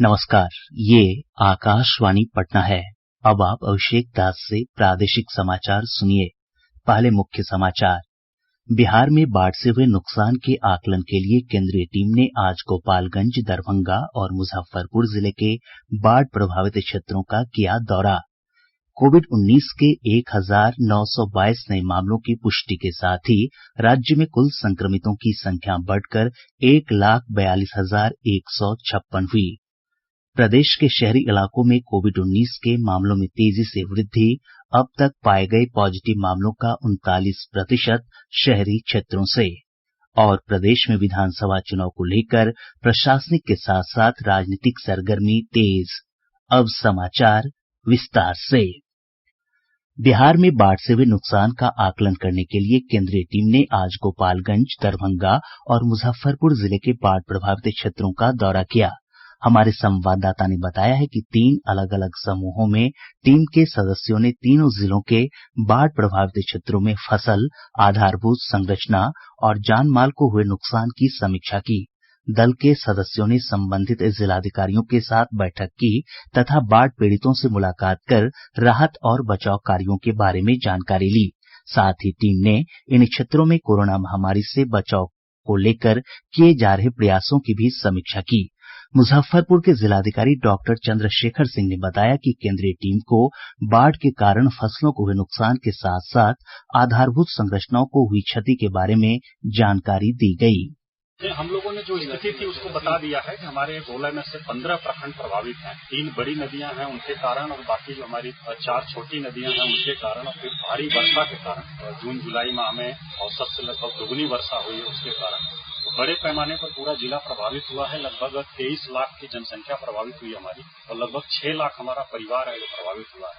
नमस्कार, ये आकाशवाणी पटना है। अब आप अभिषेक दास से प्रादेशिक समाचार सुनिए। पहले मुख्य समाचार। बिहार में बाढ़ से हुए नुकसान के आकलन के लिए केंद्रीय टीम ने आज गोपालगंज, दरभंगा और मुजफ्फरपुर जिले के बाढ़ प्रभावित क्षेत्रों का किया दौरा। कोविड-19 के 1,922 नये मामलों की पुष्टि के साथ ही राज्य में कुल संक्रमितों की संख्या बढ़कर 1,42,156 हुई। प्रदेश के शहरी इलाकों में कोविड-19 के मामलों में तेजी से वृद्धि। अब तक पाये गये पॉजिटिव मामलों का 39% शहरी क्षेत्रों से। और प्रदेश में विधानसभा चुनाव को लेकर प्रशासनिक के साथ साथ राजनीतिक सरगर्मी तेज। अब समाचार विस्तार से। बिहार में बाढ़ से हुए नुकसान का आकलन करने के लिए केंद्रीय टीम ने आज गोपालगंज, दरभंगा और मुजफ्फरपुर जिले के बाढ़ प्रभावित क्षेत्रों का दौरा किया। हमारे संवाददाता ने बताया है कि 3 अलग-अलग समूहों में टीम के सदस्यों ने तीनों जिलों के बाढ़ प्रभावित क्षेत्रों में फसल, आधारभूत संरचना और जान माल को हुए नुकसान की समीक्षा की। दल के सदस्यों ने संबंधित जिलाधिकारियों के साथ बैठक की तथा बाढ़ पीड़ितों से मुलाकात कर राहत और बचाव कार्यों के बारे में जानकारी ली। साथ ही टीम ने इन क्षेत्रों में कोरोना महामारी से बचाव को लेकर किए जा रहे प्रयासों की भी समीक्षा की। मुजफ्फरपुर के जिलाधिकारी डॉक्टर चंद्रशेखर सिंह ने बताया कि केंद्रीय टीम को बाढ़ के कारण फसलों को हुए नुकसान के साथ साथ आधारभूत संरचनाओं को हुई क्षति के बारे में जानकारी दी गयी। हम लोगों ने जो स्थिति थी उसको बता दिया है कि हमारे 16 में से 15 प्रखंड प्रभावित हैं। 3 बड़ी नदियां हैं उनके कारण और बाकी जो हमारी 4 छोटी नदियां हैं उनके कारण और फिर भारी वर्षा के कारण जून जुलाई माह में औसत से लगभग दोगुनी वर्षा हुई है उसके कारण तो बड़े पैमाने पर पूरा जिला प्रभावित हुआ है। लगभग 23 लाख की जनसंख्या प्रभावित हुई हमारी और लगभग 6 लाख हमारा परिवार है जो प्रभावित हुआ है।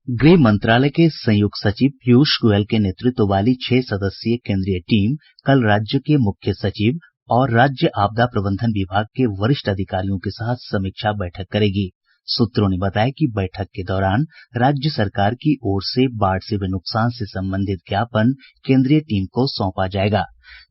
गृह मंत्रालय के संयुक्त सचिव पीयूष गोयल के नेतृत्व वाली 6 सदस्यीय केंद्रीय टीम कल राज्य के मुख्य सचिव और राज्य आपदा प्रबंधन विभाग के वरिष्ठ अधिकारियों के साथ समीक्षा बैठक करेगी। सूत्रों ने बताया कि बैठक के दौरान राज्य सरकार की ओर से बाढ़ से हुए नुकसान से संबंधित ज्ञापन केंद्रीय टीम को सौंपा जाएगा।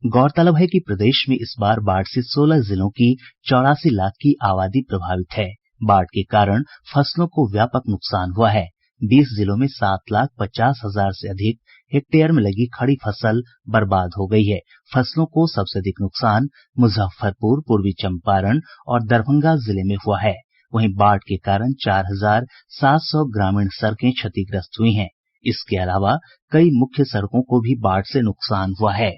गौरतलब है कि प्रदेश में इस बार बाढ़ से 16 जिलों की 84 लाख की आबादी प्रभावित है। बाढ़ के कारण फसलों को व्यापक नुकसान हुआ है। 20 जिलों में 7,50,000 से अधिक हेक्टेयर में लगी खड़ी फसल बर्बाद हो गई है। फसलों को सबसे अधिक नुकसान मुजफ्फरपुर, पूर्वी चंपारण और दरभंगा जिले में हुआ है। वहीं बाढ़ के कारण 4,700 ग्रामीण सड़कें क्षतिग्रस्त हुई हैं। इसके अलावा कई मुख्य सड़कों को भी बाढ़ से नुकसान हुआ है।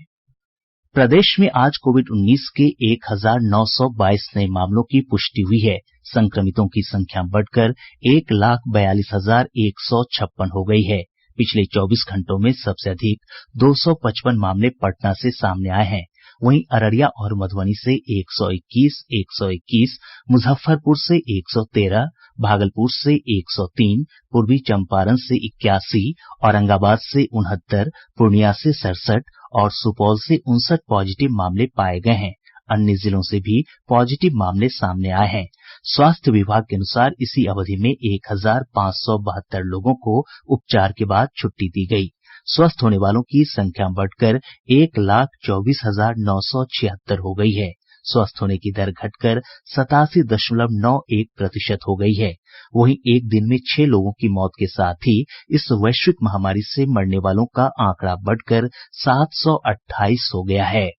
प्रदेश में आज कोविड-19 के 1,922 नये मामलों की पुष्टि हुई है। संक्रमितों की संख्या बढ़कर 1,42,156 हो गई है। पिछले 24 घंटों में सबसे अधिक 255 मामले पटना से सामने आए हैं। वहीं अररिया और मधुबनी से 121, मुजफ्फरपुर से 113, भागलपुर से 103, पूर्वी चंपारण से 81, औरंगाबाद से 69, पूर्णिया से 67 और सुपौल से 59 पॉजिटिव मामले पाए गए हैं। अन्य जिलों से भी पॉजिटिव मामले सामने आए हैं। स्वास्थ्य विभाग के अनुसार इसी अवधि में 1,572 लोगों को उपचार के बाद छुट्टी दी गई। स्वस्थ होने वालों की संख्या बढ़कर 1,24,976 हो गई है। स्वस्थ होने की दर घटकर 87.91% हो गई है। वहीं एक दिन में 6 लोगों की मौत के साथ ही इस वैश्विक महामारी से मरने वालों का आंकड़ा बढ़कर 728 हो गया है।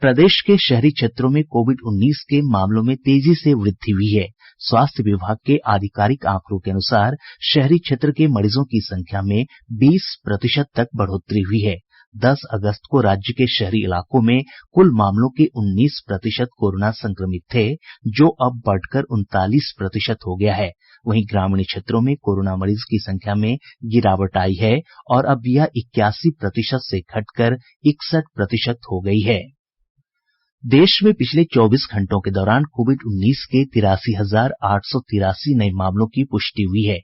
प्रदेश के शहरी क्षेत्रों में कोविड-19 के मामलों में तेजी से वृद्धि हुई है। स्वास्थ्य विभाग के आधिकारिक आंकड़ों के अनुसार शहरी क्षेत्र के मरीजों की संख्या में 20% तक बढ़ोतरी हुई है। 10 अगस्त को राज्य के शहरी इलाकों में कुल मामलों के 19% कोरोना संक्रमित थे, जो अब बढ़कर 39% हो गया है। वहीं ग्रामीण क्षेत्रों में कोरोना मरीज की संख्या में गिरावट आई है और अब यह 81% से घटकर 61% हो गई है। देश में पिछले 24 घंटों के दौरान कोविड-19 के 83,883 नये मामलों की पुष्टि हुई है।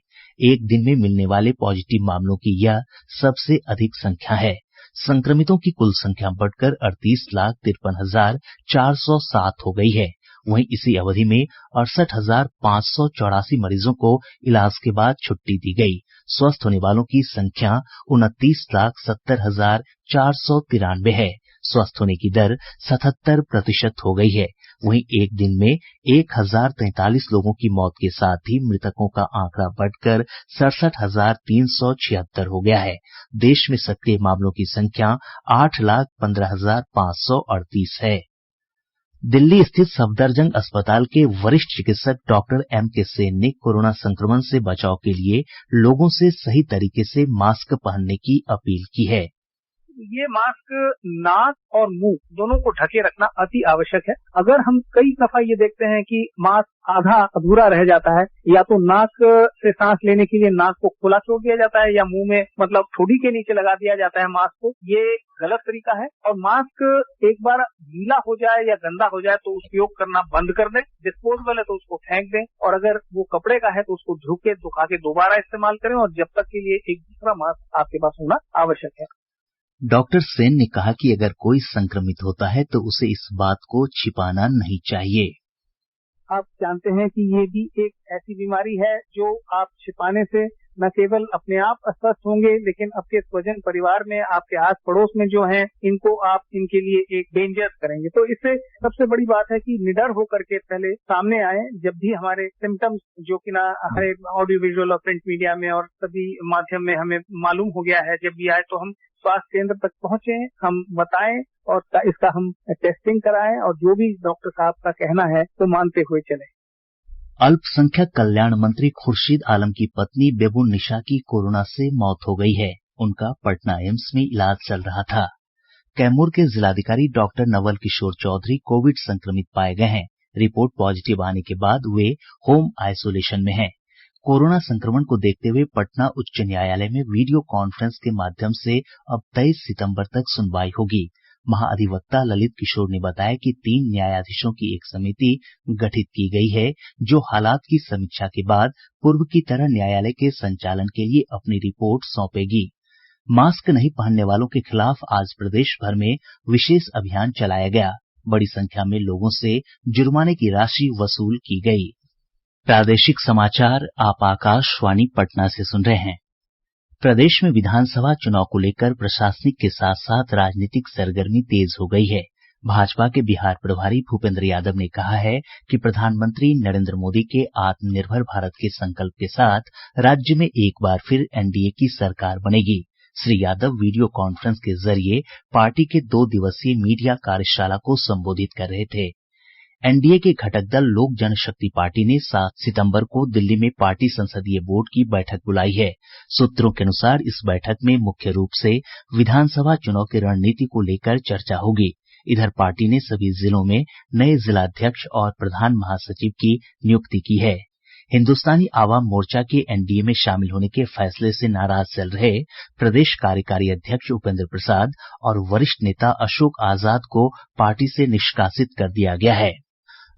एक दिन में मिलने वाले पॉजिटिव मामलों की यह सबसे अधिक संख्या है। संक्रमितों की कुल संख्या बढ़कर 38,53,407 हो गई है। वहीं इसी अवधि में 68,584 मरीजों को इलाज के बाद छुट्टी दी गई। स्वस्थ होने वालों की संख्या 29,70,493 है। स्वस्थ होने की दर 77% हो गई है। वहीं एक दिन में 1043 लोगों की मौत के साथ ही मृतकों का आंकड़ा बढ़कर 67,376 हो गया है। देश में सक्रिय मामलों की संख्या 8,15,538 है। दिल्ली स्थित सफदरजंग अस्पताल के वरिष्ठ चिकित्सक डॉक्टर M.K. सेन ने कोरोना संक्रमण से बचाव के लिए लोगों से सही तरीके से मास्क पहनने की अपील की है। ये मास्क नाक और मुंह दोनों को ढके रखना अति आवश्यक है। अगर हम कई दफा ये देखते हैं कि मास्क आधा अधूरा रह जाता है, या तो नाक से सांस लेने के लिए नाक को खुला छोड़ दिया जाता है, या मुंह में मतलब ठोड़ी के नीचे लगा दिया जाता है मास्क को, ये गलत तरीका है। और मास्क एक बार गीला हो जाए या गंदा हो जाए तो उपयोग करना बंद कर दें। डिस्पोजेबल है तो उसको फेंक दें, और अगर वो कपड़े का है तो उसको धो के सुखा के दोबारा इस्तेमाल करें, और जब तक के लिए एक दूसरा मास्क आपके पास होना आवश्यक है। डॉक्टर सेन ने कहा कि अगर कोई संक्रमित होता है तो उसे इस बात को छिपाना नहीं चाहिए। आप जानते हैं कि ये भी एक ऐसी बीमारी है जो आप छिपाने से न केवल अपने आप अस्वस्थ होंगे, लेकिन आपके स्वजन परिवार में, आपके आस पड़ोस में जो हैं, इनको आप इनके लिए एक डेंजर करेंगे। तो इससे सबसे बड़ी बात है कि निडर होकर के पहले सामने आए। जब भी हमारे सिम्टम्स जो कि ना हमारे ऑडियो विजुअल और प्रिंट मीडिया में और सभी माध्यम में हमें मालूम हो गया है, जब भी आए तो हम स्वास्थ्य केंद्र तक पहुंचे, हम बताएं और इसका हम टेस्टिंग कराएं, और जो भी डॉक्टर साहब का कहना है तो मानते हुए चलें। अल्पसंख्यक कल्याण मंत्री खुर्शीद आलम की पत्नी बेबुन निशा की कोरोना से मौत हो गई है। उनका पटना एम्स में इलाज चल रहा था। कैमूर के जिलाधिकारी डॉक्टर नवल किशोर चौधरी कोविड संक्रमित पाए गए हैं। रिपोर्ट पॉजिटिव आने के बाद वे होम आइसोलेशन में हैं। कोरोना संक्रमण को देखते हुए पटना उच्च न्यायालय में वीडियो कॉन्फ्रेंस के माध्यम से अब 23 सितंबर तक सुनवाई होगी। महाधिवक्ता ललित किशोर ने बताया कि 3 न्यायाधीशों की एक समिति गठित की गई है, जो हालात की समीक्षा के बाद पूर्व की तरह न्यायालय के संचालन के लिए अपनी रिपोर्ट सौंपेगी। मास्क नहीं पहनने वालों के खिलाफ आज प्रदेश भर में विशेष अभियान चलाया गया। बड़ी संख्या में लोगों से जुर्माने की राशि वसूल की गयी। प्रादेशिक समाचार आप आकाशवाणी पटना से सुन रहे हैं। प्रदेश में विधानसभा चुनाव को लेकर प्रशासनिक के साथ साथ राजनीतिक सरगर्मी तेज हो गई है। भाजपा के बिहार प्रभारी भूपेंद्र यादव ने कहा है कि प्रधानमंत्री नरेंद्र मोदी के आत्मनिर्भर भारत के संकल्प के साथ राज्य में एक बार फिर एनडीए की सरकार बनेगी। श्री यादव वीडियो कॉन्फ्रेंस के जरिए पार्टी के 2 दिवसीय मीडिया कार्यशाला को संबोधित कर रहे थे। एनडीए के घटक दल लोक जनशक्ति पार्टी ने 7 सितंबर को दिल्ली में पार्टी संसदीय बोर्ड की बैठक बुलाई है। सूत्रों के अनुसार इस बैठक में मुख्य रूप से विधानसभा चुनाव की रणनीति को लेकर चर्चा होगी। इधर पार्टी ने सभी जिलों में नए जिलाध्यक्ष और प्रधान महासचिव की नियुक्ति की है। हिन्दुस्तानी आवाम मोर्चा के एनडीए में शामिल होने के फैसले से नाराज चल रहे प्रदेश कार्यकारी अध्यक्ष उपेंद्र प्रसाद और वरिष्ठ नेता अशोक आजाद को पार्टी से निष्कासित कर दिया गया है।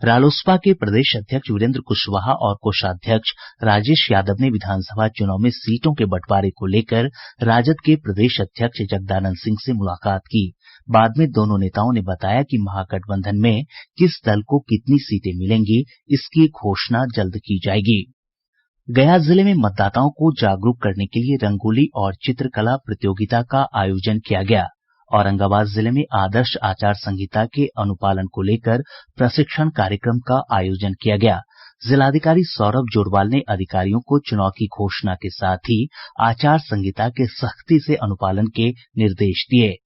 रालोसपा के प्रदेश अध्यक्ष वीरेंद्र कुशवाहा और कोषाध्यक्ष राजेश यादव ने विधानसभा चुनाव में सीटों के बंटवारे को लेकर राजद के प्रदेश अध्यक्ष जगदानंद सिंह से मुलाकात की। बाद में दोनों नेताओं ने बताया कि महागठबंधन में किस दल को कितनी सीटें मिलेंगी, इसकी घोषणा जल्द की जाएगी। गया जिले में मतदाताओं को जागरूक करने के लिए रंगोली और चित्रकला प्रतियोगिता का आयोजन किया गया। औरंगाबाद जिले में आदर्श आचार संहिता के अनुपालन को लेकर प्रशिक्षण कार्यक्रम का आयोजन किया गया। जिलाधिकारी सौरभ जोरवाल ने अधिकारियों को चुनाव की घोषणा के साथ ही आचार संहिता के सख्ती से अनुपालन के निर्देश दिए।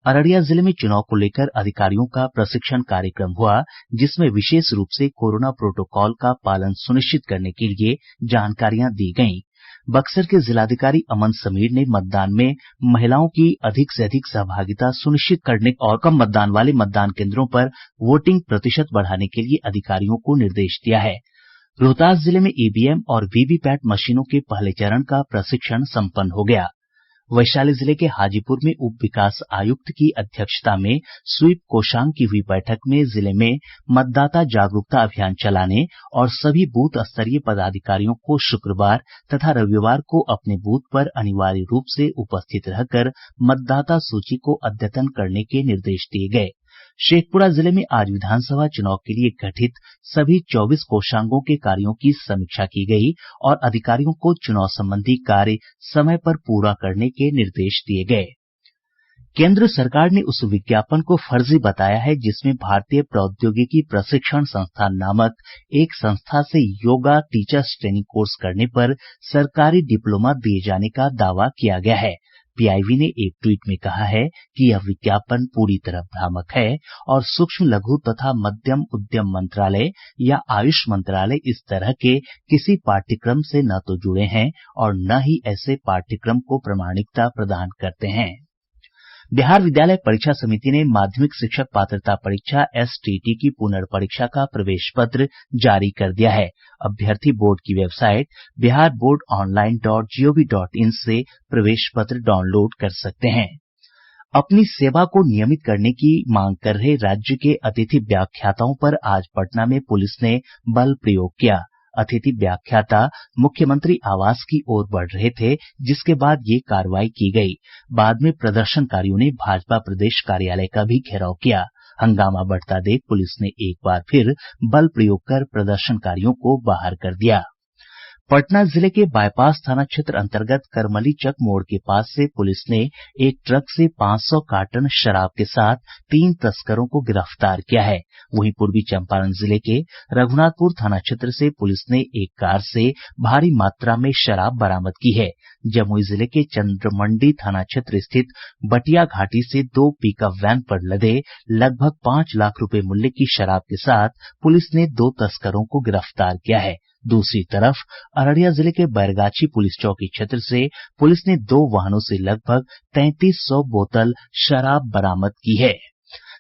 अररिया जिले में चुनाव को लेकर अधिकारियों का प्रशिक्षण कार्यक्रम हुआ, जिसमें विशेष रूप से कोरोना प्रोटोकॉल का पालन सुनिश्चित करने के लिए जानकारियां दी गयीं। बक्सर के जिलाधिकारी अमन समीर ने मतदान में महिलाओं की अधिक से अधिक सहभागिता सुनिश्चित करने और कम मतदान वाले मतदान केंद्रों पर वोटिंग प्रतिशत बढ़ाने के लिए अधिकारियों को निर्देश दिया है। रोहतास जिले में ईवीएम और वीवीपैट मशीनों के पहले चरण का प्रशिक्षण सम्पन्न हो गया। वैशाली जिले के हाजीपुर में उप विकास आयुक्त की अध्यक्षता में स्वीप कोषांग की हुई बैठक में जिले में मतदाता जागरूकता अभियान चलाने और सभी बूथ स्तरीय पदाधिकारियों को शुक्रवार तथा रविवार को अपने बूथ पर अनिवार्य रूप से उपस्थित रहकर मतदाता सूची को अद्यतन करने के निर्देश दिए गए। शेखपुरा जिले में आज विधानसभा चुनाव के लिए गठित सभी 24 कोषांगों के कार्यों की समीक्षा की गई और अधिकारियों को चुनाव संबंधी कार्य समय पर पूरा करने के निर्देश दिए गए। केंद्र सरकार ने उस विज्ञापन को फर्जी बताया है जिसमें भारतीय प्रौद्योगिकी प्रशिक्षण संस्थान नामक एक संस्था से योगा टीचर्स ट्रेनिंग कोर्स करने पर सरकारी डिप्लोमा दिए जाने का दावा किया गया है। पीआईबी ने एक ट्वीट में कहा है कि यह विज्ञापन पूरी तरह भ्रामक है और सूक्ष्म लघु तथा मध्यम उद्यम मंत्रालय या आयुष मंत्रालय इस तरह के किसी पाठ्यक्रम से न तो जुड़े हैं और न ही ऐसे पाठ्यक्रम को प्रामाणिकता प्रदान करते हैं। बिहार विद्यालय परीक्षा समिति ने माध्यमिक शिक्षक पात्रता परीक्षा एसटीईटी की पुनर्परीक्षा का प्रवेश पत्र जारी कर दिया है। अभ्यर्थी बोर्ड की वेबसाइट biharboardonline.gov.in से प्रवेश पत्र डाउनलोड कर सकते हैं। अपनी सेवा को नियमित करने की मांग कर रहे राज्य के अतिथि व्याख्याताओं पर आज पटना में पुलिस ने बल प्रयोग किया। अतिथि व्याख्याता मुख्यमंत्री आवास की ओर बढ़ रहे थे, जिसके बाद ये कार्रवाई की गई। बाद में प्रदर्शनकारियों ने भाजपा प्रदेश कार्यालय का भी घेराव किया। हंगामा बढ़ता देख पुलिस ने एक बार फिर बल प्रयोग कर प्रदर्शनकारियों को बाहर कर दिया। पटना जिले के बाईपास थाना क्षेत्र अंतर्गत करमलीचक मोड़ के पास से पुलिस ने एक ट्रक से 500 कार्टन शराब के साथ 3 तस्करों को गिरफ्तार किया है। वहीं पूर्वी चंपारण जिले के रघुनाथपुर थाना क्षेत्र से पुलिस ने एक कार से भारी मात्रा में शराब बरामद की है। जमुई जिले के चंद्रमंडी थाना क्षेत्र स्थित बटिया घाटी से 2 पिकअप वैन पर लदे लगभग 5 लाख रुपए मूल्य की शराब के साथ पुलिस ने 2 तस्करों को गिरफ्तार किया है। दूसरी तरफ अररिया जिले के बैरगाछी पुलिस चौकी क्षेत्र से पुलिस ने 2 वाहनों से लगभग 3300 बोतल शराब बरामद की है।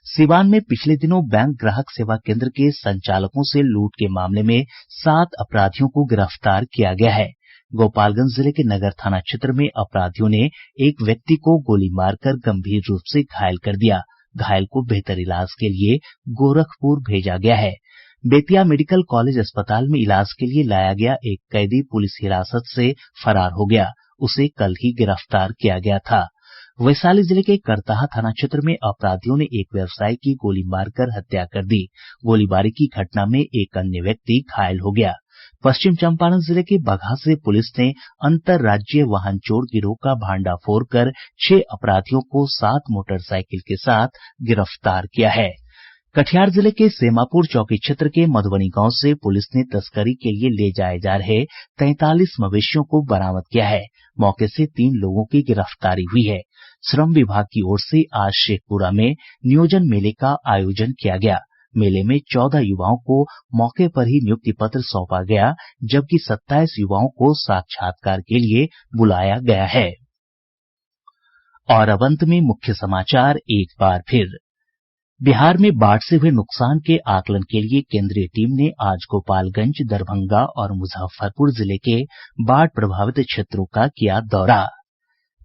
सीवान में पिछले दिनों बैंक ग्राहक सेवा केंद्र के संचालकों से लूट के मामले में 7 अपराधियों को गिरफ्तार किया गया है। गोपालगंज जिले के नगर थाना क्षेत्र में अपराधियों ने एक व्यक्ति को गोली मारकर गंभीर रूप से घायल कर दिया। घायल को बेहतर इलाज के लिए गोरखपुर भेजा गया है। बेतिया मेडिकल कॉलेज अस्पताल में इलाज के लिए लाया गया एक कैदी पुलिस हिरासत से फरार हो गया। उसे कल ही गिरफ्तार किया गया था। वैशाली जिले के करताहा थाना क्षेत्र में अपराधियों ने एक व्यवसायी की गोली मारकर हत्या कर दी। गोलीबारी की घटना में एक अन्य व्यक्ति घायल हो गया। पश्चिम चंपारण जिले के बगहा से पुलिस ने अंतर्राज्यीय वाहन चोर गिरोह का भांडाफोड़ कर 6 अपराधियों को 7 मोटरसाइकिल के साथ गिरफ्तार किया है। कटिहार जिले के सेमापुर चौकी क्षेत्र के मधुबनी गांव से पुलिस ने तस्करी के लिए ले जाए जा रहे 43 मवेशियों को बरामद किया है। मौके से 3 लोगों की गिरफ्तारी हुई है। श्रम विभाग की ओर से आज शेखपुरा में नियोजन मेले का आयोजन किया गया। मेले में 14 युवाओं को मौके पर ही नियुक्ति पत्र सौंपा गया, जबकि 27 युवाओं को साक्षात्कार के लिए बुलाया गया है। और अब अंत में मुख्य समाचार एक बार फिर। बिहार में बाढ़ से हुए नुकसान के आकलन के लिए केंद्रीय टीम ने आज गोपालगंज, दरभंगा और मुजफ्फरपुर जिले के बाढ़ प्रभावित क्षेत्रों का किया दौरा।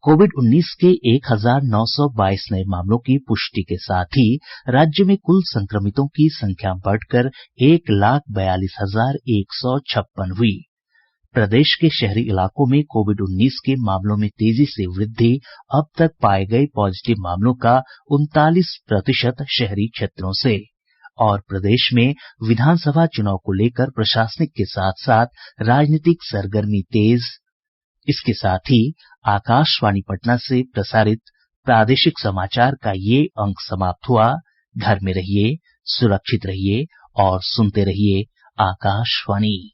कोविड-19 के 1922 नए मामलों की पुष्टि के साथ ही राज्य में कुल संक्रमितों की संख्या बढ़कर 1,42,156 हुई। प्रदेश के शहरी इलाकों में कोविड-19 के मामलों में तेजी से वृद्धि। अब तक पाए गए पॉजिटिव मामलों का 39% शहरी क्षेत्रों से। और प्रदेश में विधानसभा चुनाव को लेकर प्रशासनिक के साथ साथ राजनीतिक सरगर्मी तेज। इसके साथ ही आकाशवाणी पटना से प्रसारित प्रादेशिक समाचार का ये अंक समाप्त हुआ। घर में रहिए, सुरक्षित रहिए और सुनते रहिए आकाशवाणी।